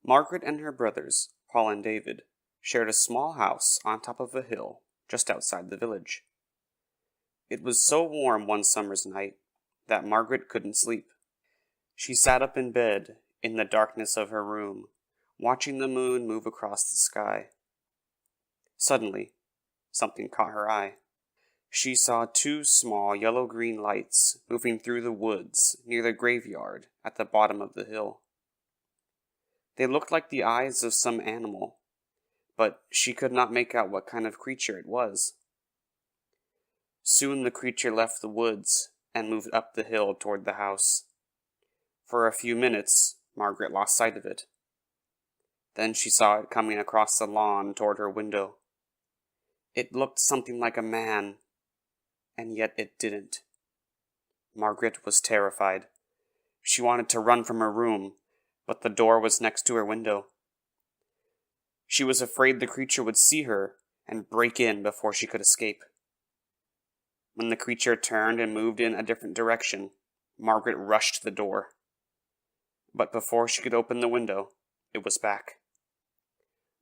Margaret and her brothers, Paul and David, shared a small house on top of a hill just outside the village. It was so warm one summer's night that Margaret couldn't sleep. She sat up in bed in the darkness of her room, watching the moon move across the sky. Suddenly, something caught her eye. She saw two small yellow-green lights moving through the woods near the graveyard at the bottom of the hill. They looked like the eyes of some animal, but she could not make out what kind of creature it was. Soon the creature left the woods and moved up the hill toward the house. For a few minutes, Margaret lost sight of it. Then she saw it coming across the lawn toward her window. It looked something like a man, and yet it didn't. Margaret was terrified. She wanted to run from her room, but the door was next to her window. She was afraid the creature would see her and break in before she could escape. When the creature turned and moved in a different direction, Margaret rushed to the door. But before she could open the window, it was back.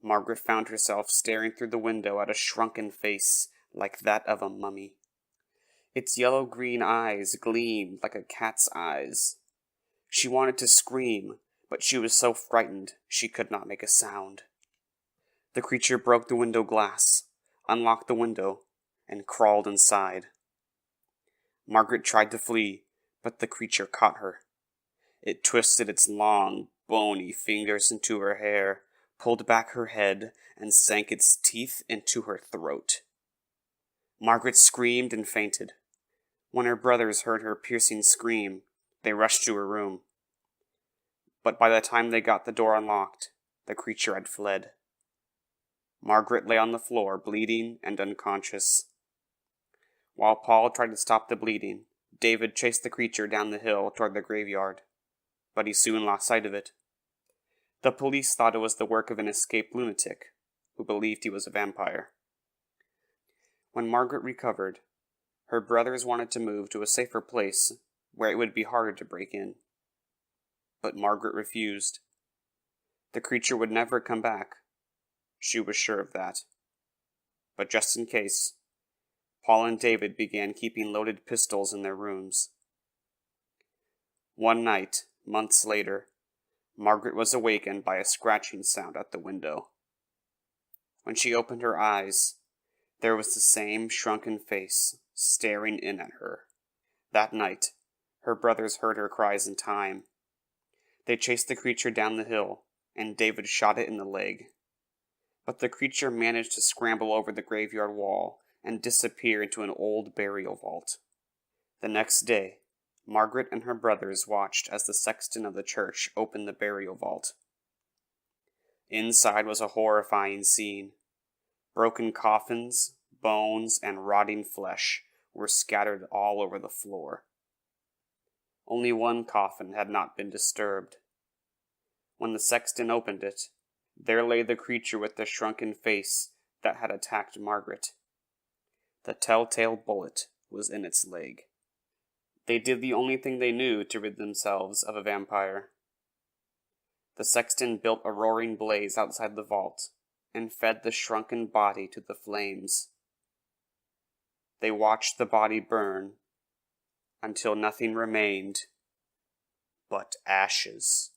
Margaret found herself staring through the window at a shrunken face like that of a mummy. Its yellow-green eyes gleamed like a cat's eyes. She wanted to scream, but she was so frightened she could not make a sound. The creature broke the window glass, unlocked the window, and crawled inside. Margaret tried to flee, but the creature caught her. It twisted its long, bony fingers into her hair, pulled back her head, and sank its teeth into her throat. Margaret screamed and fainted. When her brothers heard her piercing scream, they rushed to her room. But by the time they got the door unlocked, the creature had fled. Margaret lay on the floor, bleeding and unconscious. While Paul tried to stop the bleeding, David chased the creature down the hill toward the graveyard, but he soon lost sight of it. The police thought it was the work of an escaped lunatic, who believed he was a vampire. When Margaret recovered, her brothers wanted to move to a safer place where it would be harder to break in. But Margaret refused. The creature would never come back. She was sure of that. But just in case, Paul and David began keeping loaded pistols in their rooms. One night, months later, Margaret was awakened by a scratching sound at the window. When she opened her eyes, there was the same shrunken face staring in at her. That night, her brothers heard her cries in time. They chased the creature down the hill, and David shot it in the leg. But the creature managed to scramble over the graveyard wall and disappear into an old burial vault. The next day, Margaret and her brothers watched as the sexton of the church opened the burial vault. Inside was a horrifying scene. Broken coffins, bones, and rotting flesh were scattered all over the floor. Only one coffin had not been disturbed. When the sexton opened it, there lay the creature with the shrunken face that had attacked Margaret. The telltale bullet was in its leg. They did the only thing they knew to rid themselves of a vampire. The sexton built a roaring blaze outside the vault and fed the shrunken body to the flames. They watched the body burn until nothing remained but ashes.